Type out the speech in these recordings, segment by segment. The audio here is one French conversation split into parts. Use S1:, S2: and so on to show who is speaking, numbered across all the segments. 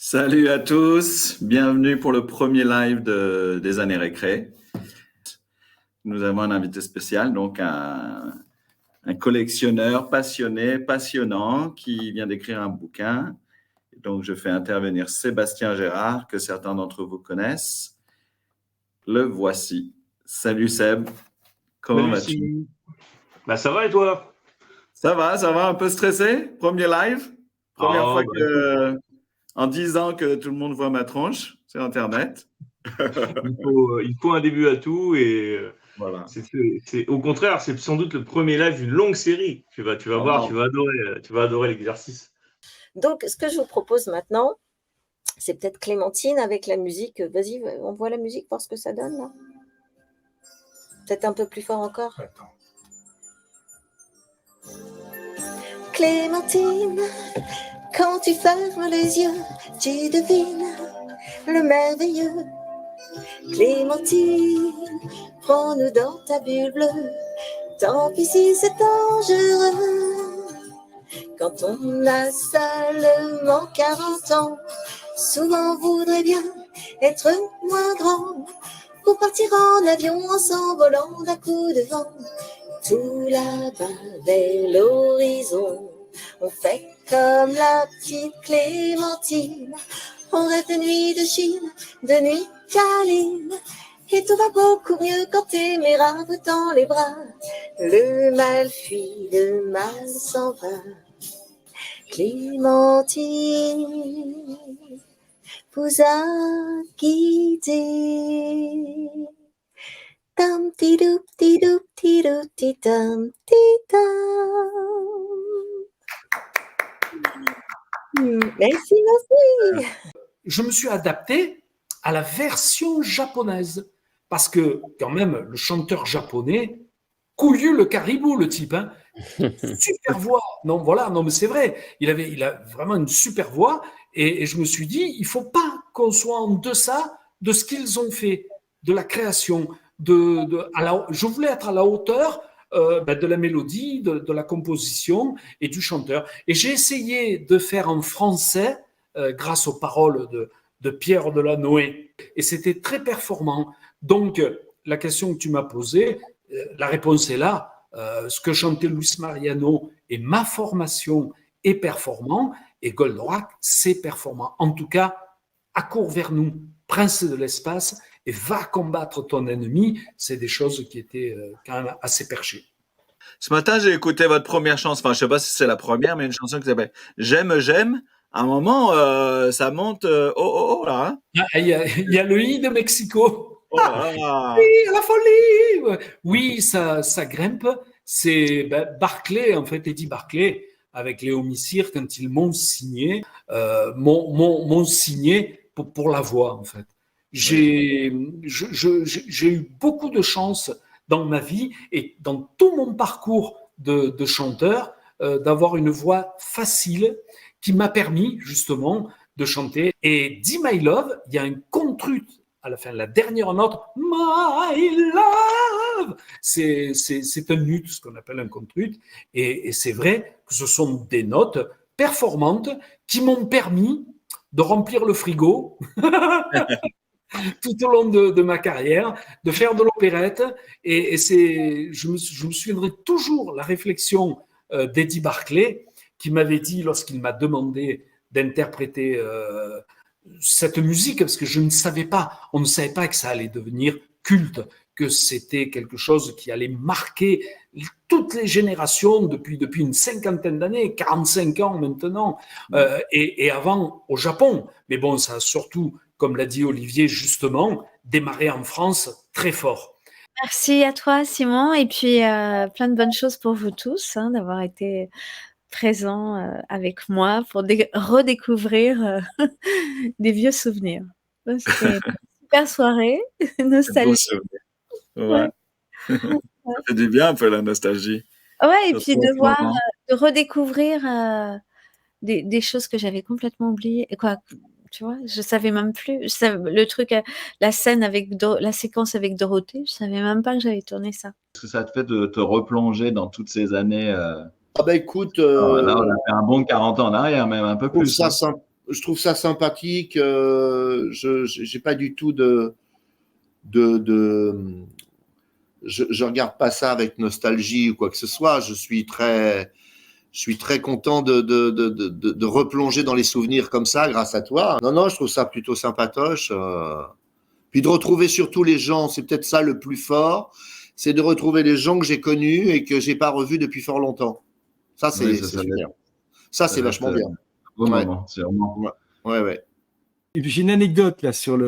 S1: Salut à tous, bienvenue pour le premier live des années récré. Nous avons un invité spécial, donc un collectionneur passionné, passionnant, qui vient d'écrire un bouquin. Donc je fais intervenir Sébastien Gérard, que certains d'entre vous connaissent. Le voici. Salut Seb, comment vas-tu?
S2: Ça va et toi?
S1: Ça va, un peu stressé? Premier live? Première fois en 10 ans que tout le monde voit ma tronche sur Internet.
S2: Il faut un début à tout et
S1: Voilà.
S2: au contraire, c'est sans doute le premier live d'une longue série. Tu vas voir,
S1: non.
S2: tu vas adorer l'exercice.
S3: Donc, ce que je vous propose maintenant, c'est peut-être Clémentine avec la musique. Vas-y, on voit la musique, voir ce que ça donne, là. Peut-être un peu plus fort encore.
S4: Attends.
S3: Clémentine, quand tu fermes les yeux, tu devines le merveilleux. Clémentine, prends-nous dans ta bulle bleue. Tant pis si c'est dangereux. Quand on a seulement 40 ans, souvent on voudrait bien être moins grand pour partir en avion en s'envolant d'un coup de vent. Tout là-bas vers l'horizon, on fait comme la petite Clémentine. On rêve de nuit de Chine, de nuit câline. Et tout va beaucoup mieux quand t'aimeras dans les bras. Le mal fuit, le mal s'en va. Clémentine vous a guidé. Tam tidou tidou tidou tidam tidam. Merci.
S4: Je me suis adapté à la version japonaise parce que quand même le chanteur japonais, couillu le caribou le type, hein, super voix. Non mais c'est vrai, il a vraiment une super voix et je me suis dit il faut pas qu'on soit en deçà de ce qu'ils ont fait, de la création. Je voulais être à la hauteur de la mélodie, de la composition et du chanteur. Et j'ai essayé de faire en français grâce aux paroles de Pierre Delanoë. Et c'était très performant. Donc, la question que tu m'as posée, la réponse est là. Ce que chantait Luis Mariano et ma formation est performant et Goldorak, c'est performant. En tout cas, accours vers nous, prince de l'espace, et va combattre ton ennemi, c'est des choses qui étaient quand même assez perchées.
S1: Ce matin, j'ai écouté votre première chanson, enfin je sais pas si c'est la première, mais une chanson qui s'appelle « J'aime, j'aime ». À un moment, ça monte là. Hein.
S4: Il y a le I de Mexico.
S1: Oh là.
S4: Oui, la folie. Oui, ça grimpe. C'est Barclay, en fait, Eddie Barclay, avec Léo Missire, quand ils m'ont signé, m'ont signé pour la voix, en fait. J'ai eu beaucoup de chance dans ma vie et dans tout mon parcours de chanteur d'avoir une voix facile qui m'a permis justement de chanter. Et Dis My Love, il y a un contrut à la fin, la dernière note, My Love, c'est un ut, ce qu'on appelle un contrut. Et c'est vrai que ce sont des notes performantes qui m'ont permis de remplir le frigo tout au long de ma carrière, de faire de l'opérette. Et je me souviendrai toujours la réflexion d'Eddie Barclay, qui m'avait dit, lorsqu'il m'a demandé d'interpréter cette musique, parce que on ne savait pas que ça allait devenir culte, que c'était quelque chose qui allait marquer toutes les générations depuis une cinquantaine d'années, 45 ans maintenant, et avant au Japon. Mais bon, ça a surtout, comme l'a dit Olivier justement, démarré en France très fort.
S5: Merci à toi Simon, et puis plein de bonnes choses pour vous tous, d'avoir été présents avec moi pour redécouvrir des vieux souvenirs. C'était une super soirée, nostalgie.
S1: Ouais. Ça fait du bien un peu la nostalgie.
S5: Ouais, et puis de redécouvrir des choses que j'avais complètement oubliées. Et quoi, tu vois, je savais même plus. Le truc, la scène la séquence avec Dorothée, je savais même pas que j'avais tourné ça.
S1: Est-ce que ça te fait de te replonger dans toutes ces années
S6: Ah bah écoute,
S1: là, on a fait un bon 40 ans en arrière, même un peu plus.
S6: Ça je trouve ça sympathique. J'ai pas du tout je regarde pas ça avec nostalgie ou quoi que ce soit. Je suis très content de replonger dans les souvenirs comme ça grâce à toi. Non, je trouve ça plutôt sympatoche. Puis de retrouver surtout les gens, c'est peut-être ça le plus fort, c'est de retrouver les gens que j'ai connus et que j'ai pas revus depuis fort longtemps. Ça, c'est
S1: Oui,
S6: super. Ça, c'est vachement bien.
S1: Bon
S6: Ouais.
S1: moment, c'est vraiment.
S6: Ouais.
S7: Et puis j'ai une anecdote là sur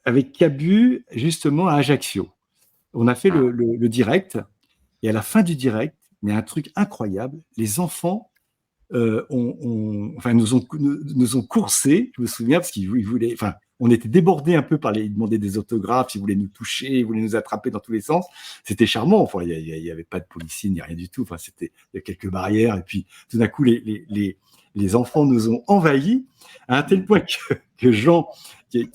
S7: avec Cabu, justement à Ajaccio. On a fait le direct, et à la fin du direct, il y a un truc incroyable. Les enfants nous ont coursé, je me souviens, parce qu'ils voulaient. Enfin, on était débordés un peu ils demandaient des autographes, ils voulaient nous toucher, ils voulaient nous attraper dans tous les sens. C'était charmant. Enfin, il y avait pas de policiers ni rien du tout. Enfin, il y a quelques barrières, et puis tout d'un coup, les enfants nous ont envahis à un tel point que Jean, qui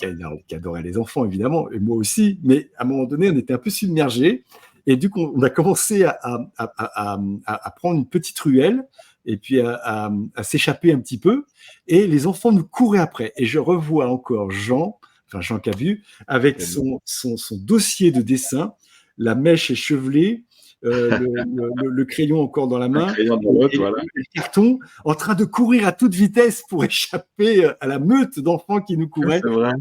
S7: adorait les enfants évidemment, et moi aussi, mais à un moment donné, on était un peu submergés, et du coup, on a commencé à prendre une petite ruelle et puis à s'échapper un petit peu, et les enfants nous couraient après. Et je revois encore Jean Cabu, avec son dossier de dessin, la mèche échevelée, le crayon encore dans la main, le carton, en train de courir à toute vitesse pour échapper à la meute d'enfants qui nous couraient.
S1: C'est vrai.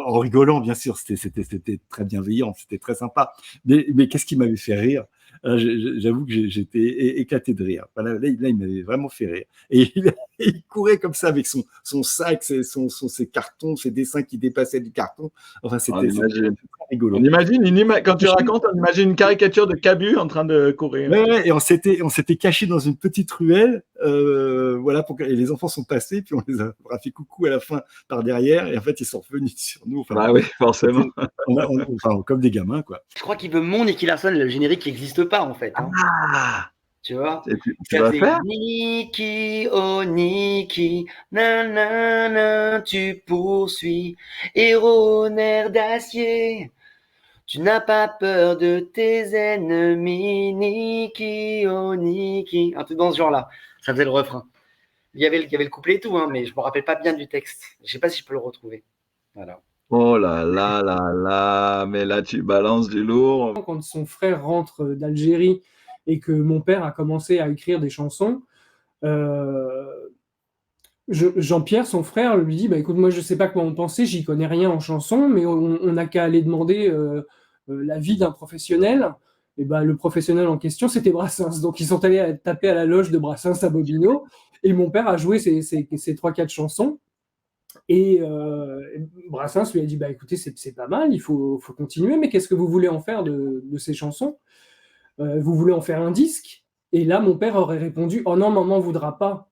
S7: En rigolant, bien sûr, c'était très bienveillant, c'était très sympa. Mais qu'est-ce qui m'avait fait rire? J'avoue que j'étais éclaté de rire. Là, il m'avait vraiment fait rire. Et il courait comme ça avec son sac, ses cartons, ses dessins qui dépassaient du carton. Enfin, c'était très rigolo.
S1: On imagine, quand tu racontes, on imagine une caricature de Cabu en train de courir.
S7: Ouais, et on s'était cachés dans une petite ruelle, et les enfants sont passés, puis on les a fait coucou à la fin par derrière, et en fait, ils sont revenus sur nous. Enfin,
S1: oui, forcément.
S7: Comme des gamins, quoi.
S8: Je crois qu'il veut mon Nicky Larson, le générique qui n'existe pas, en fait. Hein.
S1: Ah,
S8: tu vois,
S1: tu vas faire
S8: Niki, oh Niki, nanana, tu poursuis, héros nerf d'acier. Tu n'as pas peur de tes ennemis, oh Niki. Un truc dans ce genre-là. Ça faisait le refrain. Il y avait le couplet et tout, hein, mais je ne me rappelle pas bien du texte. Je ne sais pas si je peux le retrouver. Voilà.
S1: Oh là là là là, mais là tu balances du lourd.
S9: Quand son frère rentre d'Algérie et que mon père a commencé à écrire des chansons, Jean-Pierre, son frère, lui dit écoute, moi je ne sais pas comment penser, j'y connais rien en chansons, mais on n'a qu'à aller demander l'avis d'un professionnel. Et le professionnel en question, c'était Brassens. Donc ils sont allés taper à la loge de Brassens à Bobino, et mon père a joué ces 3-4 chansons. Et Brassens lui a dit écoutez, c'est pas mal, il faut continuer, mais qu'est-ce que vous voulez en faire de ces chansons? Vous voulez en faire un disque? Et là, mon père aurait répondu oh non, maman voudra pas.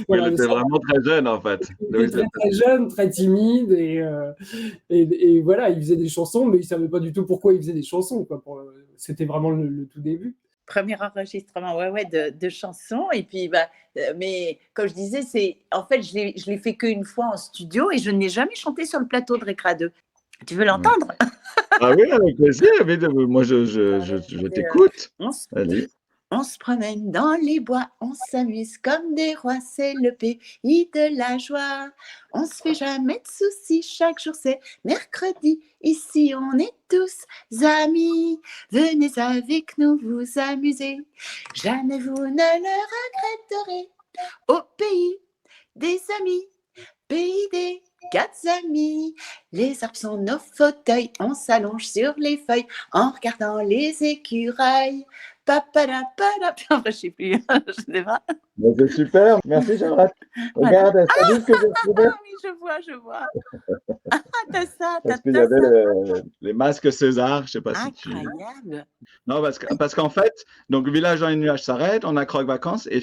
S1: Voilà, il était vraiment très jeune en fait.
S9: Il était très jeune, très timide, et voilà, il faisait des chansons, mais il savait pas du tout pourquoi il faisait des chansons, quoi. C'était vraiment le tout début.
S10: Premier enregistrement, de chansons. Et puis, mais comme je disais, en fait, je l'ai fait qu'une fois en studio, et je n'ai jamais chanté sur le plateau de Récréa 2. Tu veux l'entendre?
S1: Ah oui, avec plaisir. Moi, je t'écoute. Allez.
S10: On se promène dans les bois, on s'amuse comme des rois, c'est le pays de la joie. On se fait jamais de soucis, chaque jour c'est mercredi. Ici on est tous amis, venez avec nous vous amuser. Jamais vous ne le regretterez. Au pays des amis, pays des 4 amis. Les arbres sont nos fauteuils, on s'allonge sur les feuilles en regardant les écureuils. Papadapadapi. Enfin, je ne sais plus, je sais pas.
S1: C'est super, merci Jean-Rat. Regarde, t'as vu ce que j'ai trouvé?
S10: Oui, je vois. T'as ça,
S1: parce qu'il y avait les masques César, je ne sais pas si tu...
S10: Incroyable.
S1: Non, parce qu'en fait, donc Village en nuage s'arrête, on a Croque Vacances, et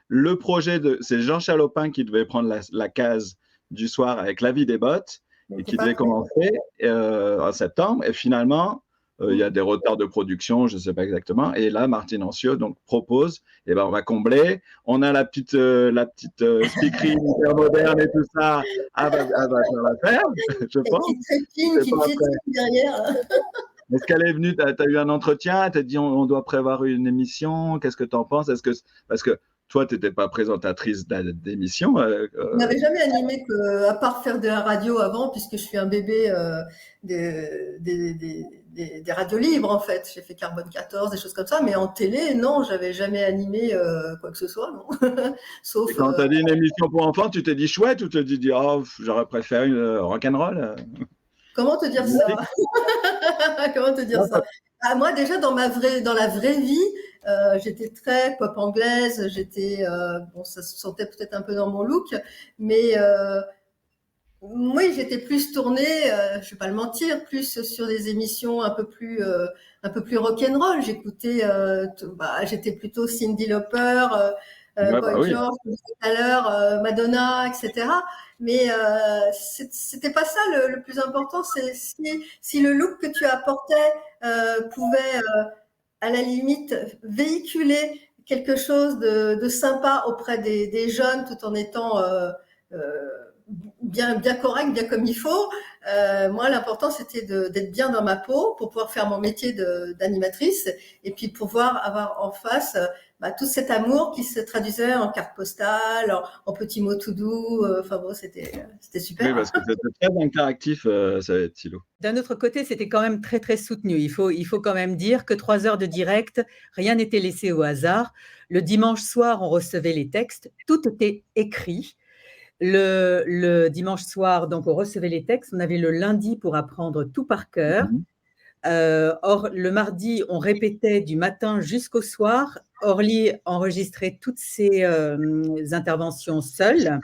S1: le projet c'est Jean Chalopin qui devait prendre la case du soir avec La vie des bottes, et qui devait commencer en septembre, et finalement... il y a des retards de production, je ne sais pas exactement. Et là, Martine Anciot propose, on va combler. On a la petite speakery hyper moderne et tout ça. Ça va faire, je pense.
S3: Qui trépigne derrière.
S1: Est-ce qu'elle est venue, tu as eu un entretien, elle t'a dit on doit prévoir une émission, qu'est-ce que tu en penses? Parce que toi, tu n'étais pas présentatrice d'émission.
S11: Je n'avais jamais animé à part faire de la radio avant, puisque je suis un bébé des radios libres, en fait. J'ai fait Carbone 14, des choses comme ça, mais en télé, non, j'avais jamais animé quoi que ce soit, non. Sauf.
S1: Et quand tu as dit une émission pour enfants, tu t'es dit chouette ou tu t'es dit oh, j'aurais préféré une rock'n'roll?
S11: Comment te dire ça? Comment te dire ça? Moi, déjà, dans la vraie vie, j'étais très pop anglaise, bon, ça se sentait peut-être un peu dans mon look, mais oui, j'étais plus tournée, je vais pas le mentir, plus sur des émissions un peu plus rock'n'roll. J'écoutais, j'étais plutôt Cyndi Lauper, Boy George, tout à l'heure, Madonna, etc. Mais c'était pas ça le plus important. C'est si le look que tu apportais pouvait à la limite véhiculer quelque chose de sympa auprès des jeunes, tout en étant bien correct, bien comme il faut. Moi, l'important, c'était d'être bien dans ma peau pour pouvoir faire mon métier d'animatrice et puis pouvoir avoir en face tout cet amour qui se traduisait en carte postale, en petits mots tout doux. Enfin bon, c'était super.
S1: Oui, parce que c'était très interactif, ça va être Thilo.
S12: D'un autre côté, c'était quand même très, très soutenu. Il faut quand même dire que 3 heures de direct, rien n'était laissé au hasard. Le dimanche soir, on recevait les textes, tout était écrit. Le dimanche soir, donc, on recevait les textes. On avait le lundi pour apprendre tout par cœur. Or, le mardi, on répétait du matin jusqu'au soir. Orly enregistrait toutes ses interventions seule.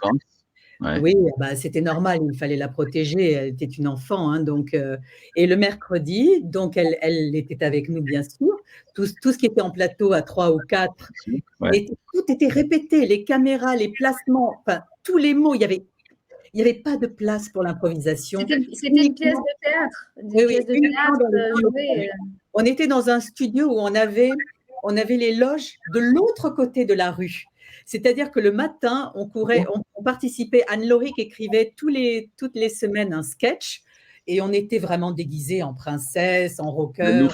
S1: Ouais.
S12: Oui, c'était normal, il fallait la protéger. Elle était une enfant, hein, donc. Et le mercredi, donc, elle était avec nous, bien sûr. Tout ce qui était en plateau à 3 ou 4, tout était répété. Les caméras, les placements, enfin, tous les mots. Il y avait pas de place pour l'improvisation.
S13: C'était une pièce de théâtre.
S12: On était dans un studio où on avait les loges de l'autre côté de la rue. C'est-à-dire que le matin, on participait. Anne Lorick écrivait toutes les semaines un sketch et on était vraiment déguisés en princesse, en rocker.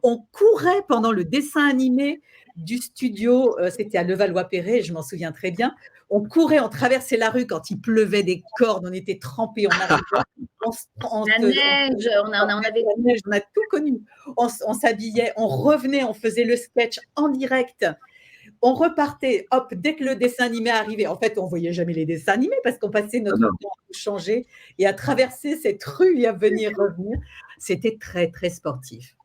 S12: On courait pendant le dessin animé du studio, c'était à Levallois-Perret, je m'en souviens très bien. On courait, on traversait la rue quand il pleuvait des cordes, on était trempés, on avait
S13: la neige, on avait
S12: la neige, on a tout connu. On s'habillait, on revenait, on faisait le sketch en direct. On repartait, hop, dès que le dessin animé arrivait, en fait, on ne voyait jamais les dessins animés parce qu'on passait notre temps à changer et à traverser cette rue et à revenir. C'était très, très sportif.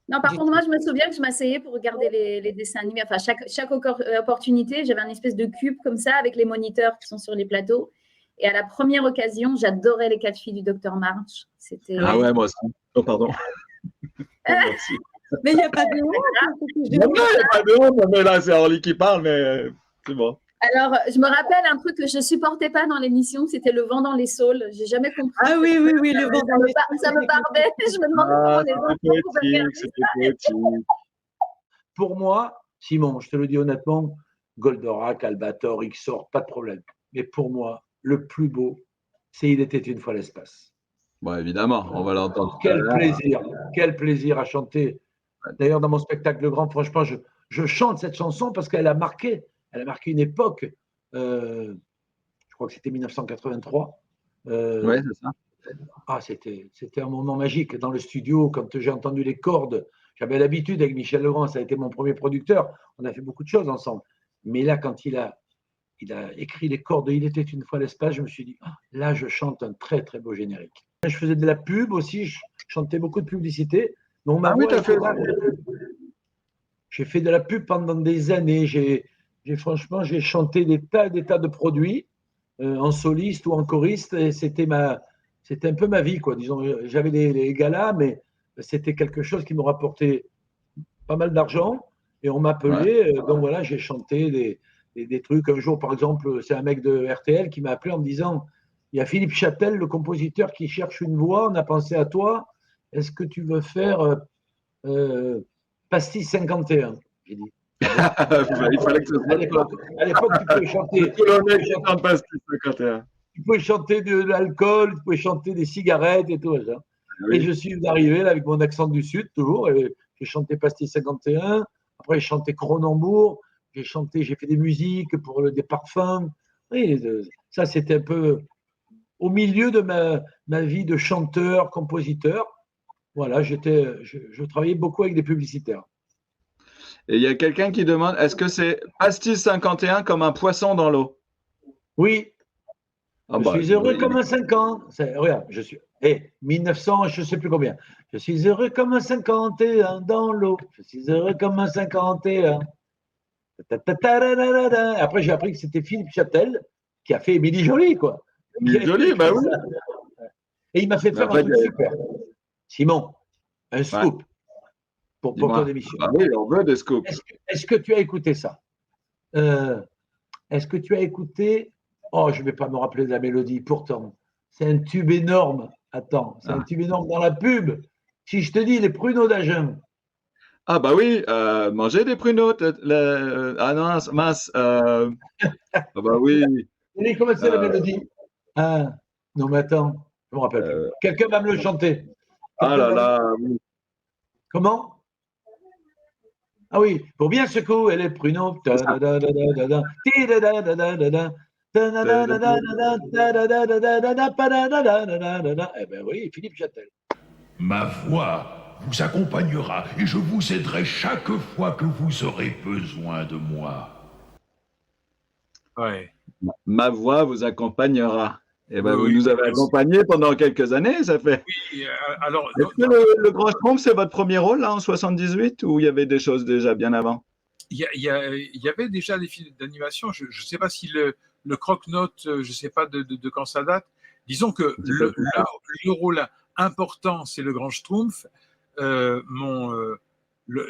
S13: Non, par contre, moi, je me souviens que je m'asseyais pour regarder les dessins animés. Enfin, chaque opportunité, j'avais un espèce de cube comme ça avec les moniteurs qui sont sur les plateaux. Et à la première occasion, j'adorais les 4 filles du Dr March.
S1: Ah ouais, moi aussi. Oh, pardon.
S12: Merci. Mais il n'y a pas de honte.
S1: Il n'y a pas de honte, mais là, c'est Orly qui parle, mais c'est bon.
S13: Alors, je me rappelle un truc que je ne supportais pas dans l'émission, c'était le vent dans les saules. Je n'ai jamais compris.
S12: Ah oui, le vent dans les saules.
S13: Ça me barbait. Je me demandais comment les enfants pouvaient faire ça.
S14: Pour moi, Simon, je te le dis honnêtement, Goldorak, Albator, Xor, pas de problème. Mais pour moi, le plus beau, c'est Il était une fois l'espace.
S1: Bon, évidemment, on va l'entendre.
S14: Quel plaisir à chanter. D'ailleurs, dans mon spectacle de grand, franchement, je chante cette chanson parce qu'elle a marqué une époque. Je crois que c'était 1983.
S1: Oui, c'est ça.
S14: Ah, c'était un moment magique dans le studio quand j'ai entendu les cordes. J'avais l'habitude avec Michel Legrand, ça a été mon premier producteur. On a fait beaucoup de choses ensemble. Mais là, quand il a écrit les cordes de Il était une fois l'espace, je me suis dit, là, je chante un très, très beau générique. Je faisais de la pub aussi, je chantais beaucoup de publicité. Donc, j'ai fait de la pub pendant des années. Franchement, j'ai chanté des tas de produits en soliste ou en choriste. Et c'était un peu ma vie, quoi. Disons, j'avais les galas, mais c'était quelque chose qui me rapportait pas mal d'argent. Et on m'appelait. Donc voilà, j'ai chanté des trucs. Un jour, par exemple, c'est un mec de RTL qui m'a appelé en me disant, il y a Philippe Châtel, le compositeur, qui cherche une voix. On a pensé à toi. Est-ce que tu veux faire Pastis 51 ? J'ai dit.
S1: Il fallait que ce soit
S14: à l'époque, tu pouvais chanter. Tu pouvais chanter de l'alcool, tu pouvais chanter des cigarettes et tout ça. Et je suis arrivé là avec mon accent du Sud, toujours. Et j'ai chanté Pastille 51. Après, j'ai chanté Cronenbourg. J'ai fait des musiques pour des parfums. Oui, ça, c'était un peu au milieu de ma vie de chanteur, compositeur. Voilà, je travaillais beaucoup avec des publicitaires.
S1: Et il y a quelqu'un qui demande, est-ce que c'est Pastille 51 comme un poisson dans l'eau?
S14: Oui.
S1: Ah
S14: Je suis heureux comme un 5 ans. Regarde, 1900, je ne sais plus combien. Je suis heureux comme un 51 dans l'eau. Je suis heureux comme un 51. Après, j'ai appris que c'était Philippe Châtel qui a fait Émilie Joly, quoi.
S1: Émilie Joly, bah oui.
S14: Et il m'a fait faire un truc super. Simon, un scoop pour ton émission.
S1: Ah oui, on veut des scoops.
S14: Est-ce que tu as écouté ça? Est-ce que tu as écouté? Oh, je ne vais pas me rappeler de la mélodie, pourtant. C'est un tube énorme. Attends, c'est un tube énorme dans la pub. Si je te dis les pruneaux d'Agen.
S1: Ah bah oui, manger des pruneaux. Ah non, mince. Ah bah oui.
S14: Comment c'est la mélodie? Ah, non, mais attends, je me rappelle plus. Quelqu'un va me le chanter.
S1: Ah là là. Oui.
S14: Comment? Ah oui, pour bien secouer les pruneaux. Eh ben oui, Philippe Châtel.
S15: Ma voix vous accompagnera et je vous aiderai chaque fois que vous aurez besoin de moi.
S4: Ouais.
S1: Ma voix vous accompagnera. Eh ben,
S4: Oui,
S1: vous nous avez accompagnés pendant quelques années, ça fait.
S4: Oui, alors.
S1: Est-ce que le Grand Schtroumpf, c'est votre premier rôle là en 78 ou il y avait des choses déjà bien avant?
S4: Il y avait déjà des films d'animation. Je ne sais pas si le croque-note, je ne sais pas de quand ça date. Disons que le rôle important, c'est le Grand Schtroumpf.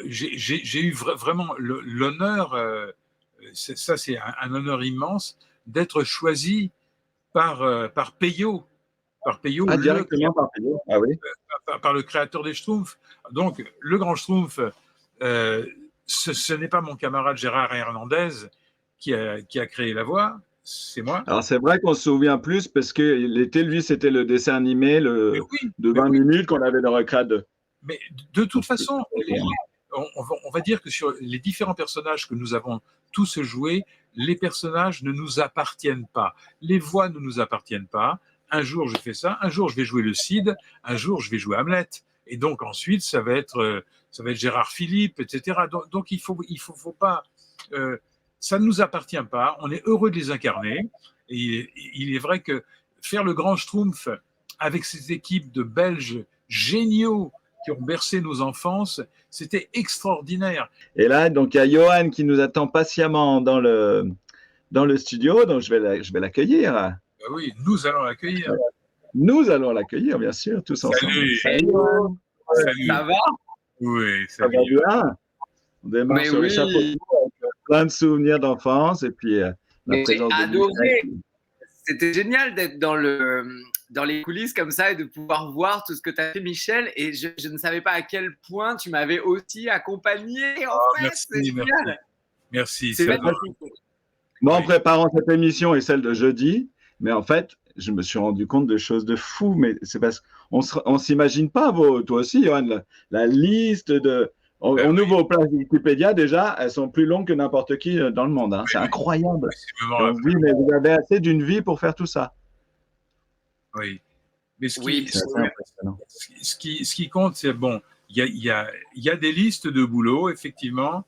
S4: J'ai eu vraiment l'honneur, ça c'est un honneur immense, d'être choisi par Peyo.
S1: Ah, directement par Peyo. Ah oui.
S4: Par le créateur des Schtroumpfs. Donc, le Grand Schtroumpf, ce n'est pas mon camarade Gérard Hernandez qui a créé la voix, c'est moi.
S1: Alors, c'est vrai qu'on se souvient plus parce que lui, c'était le dessin animé de 20 minutes qu'on avait dans Recréa 2.
S4: Mais de toute façon, on va dire que sur les différents personnages que nous avons tous joués, les personnages ne nous appartiennent pas. Les voix ne nous appartiennent pas. Un jour, je fais ça. Un jour, je vais jouer le Cid. Un jour, je vais jouer Hamlet. Et donc, ensuite, ça va être Gérard Philippe, etc. Donc il faut pas... ça ne nous appartient pas. On est heureux de les incarner. Et il est vrai que faire le Grand Schtroumpf avec ces équipes de Belges géniaux qui ont bercé nos enfances, c'était extraordinaire.
S1: Et là, donc, il y a Johan qui nous attend patiemment dans le studio, donc je vais l'accueillir.
S4: Oui, nous allons l'accueillir.
S1: Nous allons l'accueillir, bien sûr, tous ensemble.
S4: Salut Johan. Salut.
S16: Ça va?
S4: Oui,
S1: ça va bien. On démarre sur le chapeau avec plein de souvenirs d'enfance et puis la présence
S16: de adoré. C'était génial d'être dans les coulisses comme ça et de pouvoir voir tout ce que tu as fait, Michel. Et je ne savais pas à quel point tu m'avais aussi accompagné. C'est génial.
S4: Merci.
S16: C'est magnifique.
S1: Moi, en préparant cette émission et celle de jeudi, mais en fait, je me suis rendu compte de choses de fou. Mais c'est parce qu'on ne s'imagine pas, toi aussi, Johan, la liste de. On ouvre aux places Wikipédia, déjà, elles sont plus longues que n'importe qui dans le monde. Hein. C'est incroyable. On se dit, mais vous avez assez d'une vie pour faire tout ça.
S4: Oui. Mais ce qui compte, c'est bon, il y a des listes de boulot, effectivement,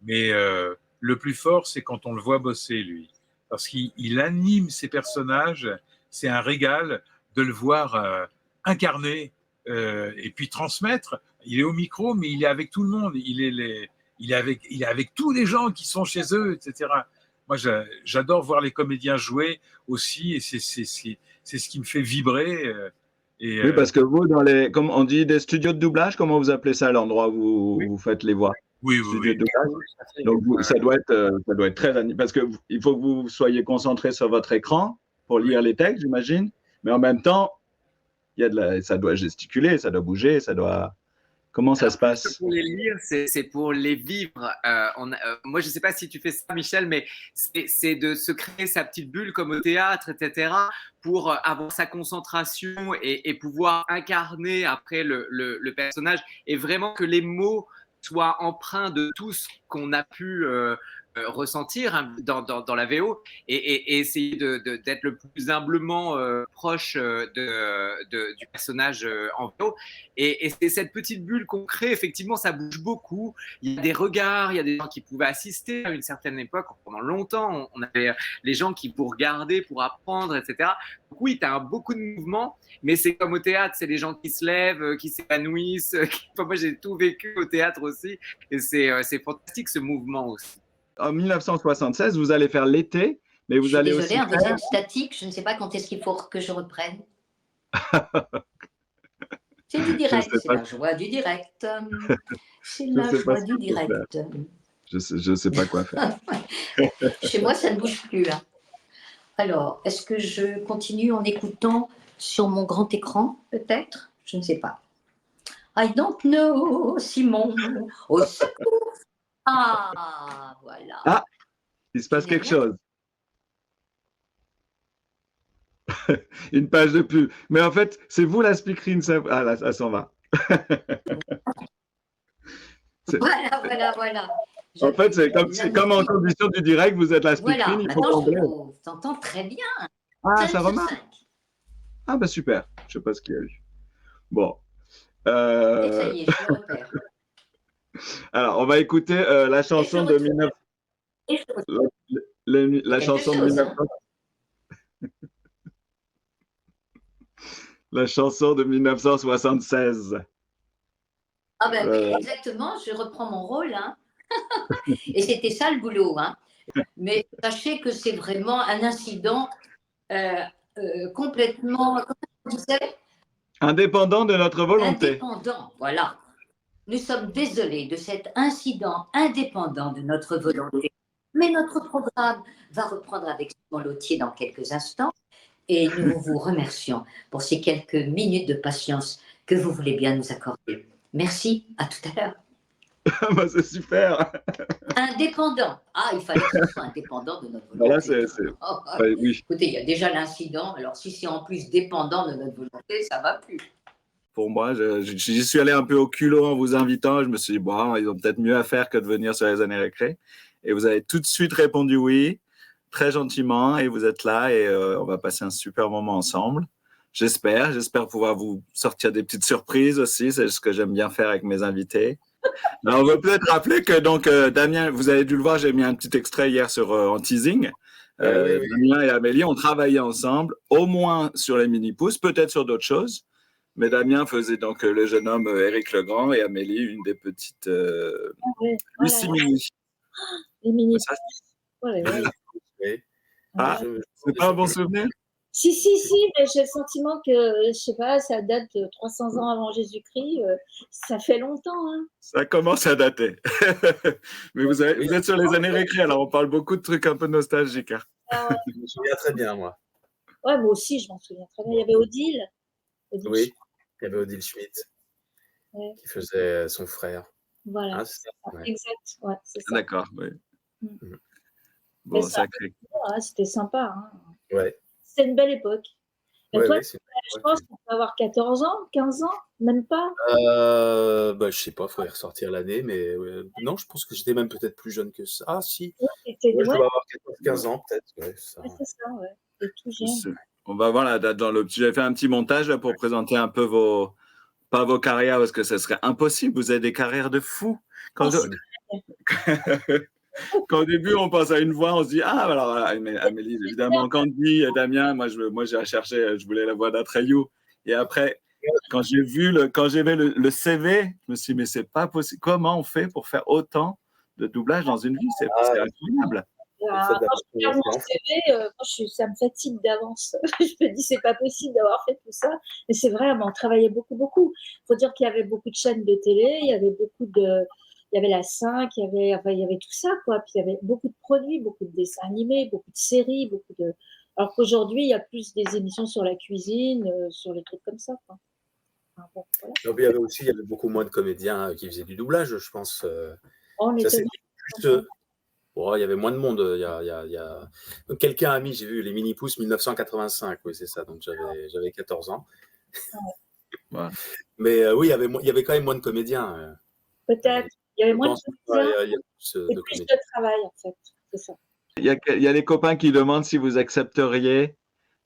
S4: mais le plus fort, c'est quand on le voit bosser, lui. Parce qu'il anime ses personnages, c'est un régal de le voir incarner et puis transmettre. Il est au micro, mais il est avec tout le monde. Il est avec tous les gens qui sont chez eux, etc. Moi, j'adore voir les comédiens jouer aussi, et c'est ce qui me fait vibrer.
S1: Oui, parce que vous, comme on dit, des studios de doublage, comment vous appelez ça, l'endroit où vous faites les voix?
S4: Oui.
S1: Donc, ça doit être très... Parce qu'il faut que vous soyez concentré sur votre écran pour lire les textes, j'imagine. Mais en même temps, ça doit gesticuler, ça doit bouger, ça doit Comment ça
S16: Alors,
S1: se
S16: plus que
S1: passe?
S16: pour les lire, c'est pour les vivre. Moi, je ne sais pas si tu fais ça, Michel, mais c'est de se créer sa petite bulle comme au théâtre, etc., pour avoir sa concentration et pouvoir incarner après le personnage, et vraiment que les mots soient empreints de tout ce qu'on a pu ressentir, hein, dans la VO, et essayer d'être le plus humblement proche du personnage en VO. Et c'est cette petite bulle qu'on crée. Effectivement, ça bouge beaucoup. Il y a des regards, il y a des gens qui pouvaient assister à une certaine époque. Pendant longtemps, on avait les gens qui vous regardaient pour apprendre, etc. Donc oui, tu as beaucoup de mouvements, mais c'est comme au théâtre, c'est les gens qui se lèvent, qui s'épanouissent. Enfin, moi, j'ai tout vécu au théâtre aussi, et c'est fantastique ce mouvement aussi.
S1: En 1976, vous allez faire l'été, mais vous
S17: Je suis
S1: allez
S17: désolée,
S1: aussi
S17: un
S1: faire...
S17: deuxième statique, je ne sais pas quand est-ce qu'il faut que je reprenne. C'est du direct,
S1: sais
S17: c'est
S1: pas.
S17: la joie du direct. C'est
S1: Je
S17: la
S1: sais pas
S17: joie
S1: ce
S17: du
S1: qu'il faut faire.
S17: direct.
S1: Je sais pas quoi faire.
S17: Chez moi, ça ne bouge plus. Hein. Alors, est-ce que je continue en écoutant sur mon grand écran, peut-être? Je ne sais pas. I don't know, Simon. Au secours. Ah, voilà.
S1: Ah, il se passe quelque chose. Une page de pub. Mais en fait, c'est vous la speakerine. Ah là, ça s'en va.
S17: Voilà.
S1: En fait, c'est comme en condition du direct, vous êtes la
S17: Voilà,
S1: speakerine. Il faut
S17: maintenant je
S1: combler.
S17: vous entends très bien.
S1: Ah,
S17: 5
S1: ça
S17: sur
S1: remarque.
S17: 5.
S1: Ah, bah super. Je sais pas ce qu'il y a eu. Bon.
S17: Et ça y est, je le repère.
S1: Alors, on va écouter la chanson de 19... La chanson de 1900. La chanson de 1976.
S17: Ah ben exactement, je reprends mon rôle. Hein. Et c'était ça le boulot. Hein. Mais sachez que c'est vraiment un incident complètement, comment on disait,
S1: Indépendant de notre volonté.
S17: indépendant. Voilà. Nous sommes désolés de cet incident indépendant de notre volonté. Mais notre programme va reprendre avec Simon Lautier dans quelques instants. Et nous vous remercions pour ces quelques minutes de patience que vous voulez bien nous accorder. Merci, à tout à l'heure.
S1: Bah, c'est super.
S17: Indépendant. Ah, il fallait que ce soit indépendant de notre volonté.
S1: Voilà, c'est... oui.
S17: Écoutez, il y a déjà l'incident. Alors, si c'est en plus dépendant de notre volonté, ça ne va plus.
S1: Pour moi, j'y suis allé un peu au culot en vous invitant. Je me suis dit, bon, ils ont peut-être mieux à faire que de venir sur les années récré. Et vous avez tout de suite répondu oui, très gentiment, et vous êtes là et on va passer un super moment ensemble. J'espère pouvoir vous sortir des petites surprises aussi. C'est ce que j'aime bien faire avec mes invités. Alors, on va peut-être rappeler que donc Damien, vous avez dû le voir, j'ai mis un petit extrait hier en teasing.
S16: Oui.
S1: Damien et Amélie ont travaillé ensemble, au moins sur les mini-pousses, peut-être sur d'autres choses. Mais Damien faisait donc le jeune homme Éric Legrand et Amélie une des petites Lucie Mini.
S18: Les mini.
S1: Ça,
S18: Ah,
S1: c'est pas un bon souvenir?
S18: Si, mais j'ai le sentiment que, je sais pas, ça date de 300 ans avant Jésus-Christ. Ça fait longtemps. Hein.
S1: Ça commence à dater. Mais vous êtes sur les années récré, alors on parle beaucoup de trucs un peu nostalgiques. Hein.
S19: Je me souviens très bien, moi.
S18: Ouais, moi aussi, je m'en souviens très bien. Il y avait Odile.
S19: Oui, il y avait Odile Schmidt qui faisait son frère.
S18: Voilà.
S19: Ah, c'est ça, ouais.
S18: Exact, ouais, c'est ça.
S1: D'accord, oui.
S18: Mm.
S1: Bon,
S18: ça,
S1: sacré.
S18: c'était sympa. Hein.
S19: Ouais.
S18: C'était une belle époque. Et
S19: Ouais,
S18: toi,
S19: ouais,
S18: je pense qu'on peut avoir 14 ans, 15 ans, même pas.
S19: Je sais pas, il faudrait ressortir l'année, mais non, je pense que j'étais même peut-être plus jeune que ça. Ah, si.
S18: Ouais,
S19: je dois avoir 14-15 ans, peut-être. Ouais, ça.
S18: Ouais, c'est ça, ouais. Et tout jeune.
S1: On va voir la date dans le petit. J'avais fait un petit montage là, pour présenter un peu pas vos carrières, parce que ce serait impossible. Vous avez des carrières de fou. Quand au début, on pense à une voix, on se dit, ah, alors Amélie, évidemment, Candy, Damien, moi j'ai cherché, je voulais la voix d'Atreyu. Et après, quand j'ai vu le CV, je me suis dit, mais c'est pas possible. Comment on fait pour faire autant de doublage dans une vie? C'est incroyable.
S18: Quand je regarde mon CV, ça me fatigue d'avance. Je me dis, c'est pas possible d'avoir fait tout ça. Mais c'est vrai, on travaillait beaucoup, beaucoup. Il faut dire qu'il y avait beaucoup de chaînes de télé, il y avait il y avait la 5, il y avait tout ça, quoi. Puis il y avait beaucoup de produits, beaucoup de dessins animés, beaucoup de séries, alors qu'aujourd'hui, il y a plus des émissions sur la cuisine, sur les trucs comme ça, quoi. Enfin, bon, voilà.
S19: Donc, il y avait beaucoup moins de comédiens qui faisaient du doublage, je pense.
S18: On
S19: Ça,
S18: était
S19: c'était plus, il y avait moins de monde. Quelqu'un a mis, j'ai vu les Mini-Pousses 1985, oui, c'est ça. Donc j'avais 14 ans.
S1: Ouais.
S19: Mais oui, il y avait quand même moins de comédiens.
S18: Peut-être. Il y avait moins de comédiens
S19: il y a
S18: et plus de travail, en fait. C'est ça.
S1: Il y a les copains qui demandent si vous accepteriez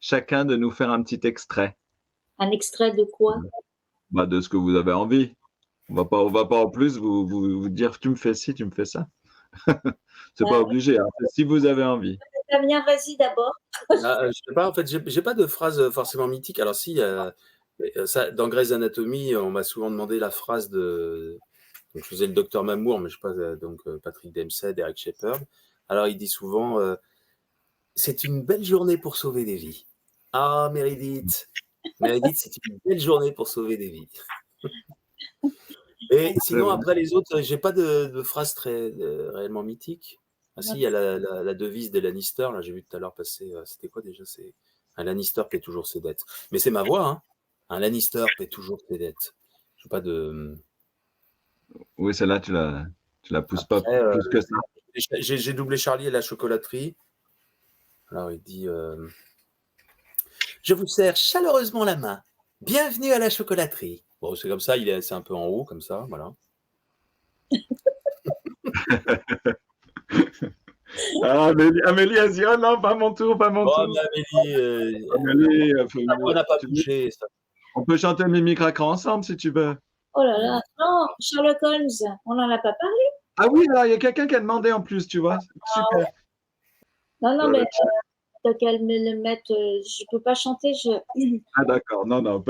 S1: chacun de nous faire un petit extrait.
S18: Un extrait de quoi?
S1: Bah, de ce que vous avez envie. On va pas en plus vous dire tu me fais ci, tu me fais ça. C'est pas obligé, hein. Si vous avez envie.
S18: Damien, vas-y d'abord.
S19: Je sais pas, en fait, j'ai pas de phrase forcément mythique. Alors si, dans Grey's Anatomy, on m'a souvent demandé la phrase de... Donc, je faisais le docteur Mamour, mais je sais pas, donc Patrick Dempsey, Derek Shepherd. Alors il dit souvent, c'est une belle journée pour sauver des vies. Ah, Meredith, c'est une belle journée pour sauver des vies. Et sinon, après les autres, j'ai pas de phrase très réellement mythique. Ah si, il y a la devise des Lannister, là j'ai vu tout à l'heure passer, c'était quoi déjà? C'est un Lannister paie toujours ses dettes. Mais c'est ma voix, hein. Un Lannister paie toujours ses dettes. Je sais pas de...
S1: Oui, celle-là, tu la pousses pas plus que ça.
S19: J'ai doublé Charlie à la chocolaterie. Alors il dit je vous serre chaleureusement la main. Bienvenue à la chocolaterie. Bon, c'est comme ça, c'est un peu en haut, comme ça, voilà.
S1: Amélie, elle dit oh non, pas mon tour, pas mon tour.
S19: Amélie, on n'a pas bougé.
S1: On peut chanter Mimi Craquant ensemble si tu veux.
S18: Oh là là, non, Sherlock Holmes, on n'en a pas parlé.
S1: Ah oui, alors il y a quelqu'un qui a demandé en plus, tu vois. Super.
S18: Non, mais t'as qu'à me le mettre. Je peux pas chanter.
S1: Ah d'accord, non,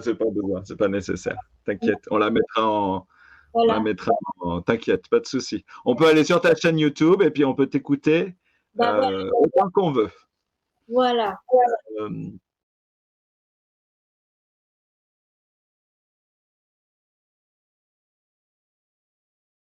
S1: c'est pas besoin, c'est pas nécessaire. T'inquiète, on la mettra en.
S18: Voilà.
S1: On la mettra en. T'inquiète, pas de souci. On peut aller sur ta chaîne YouTube et puis on peut t'écouter
S18: Voilà.
S1: autant qu'on veut.
S18: Voilà.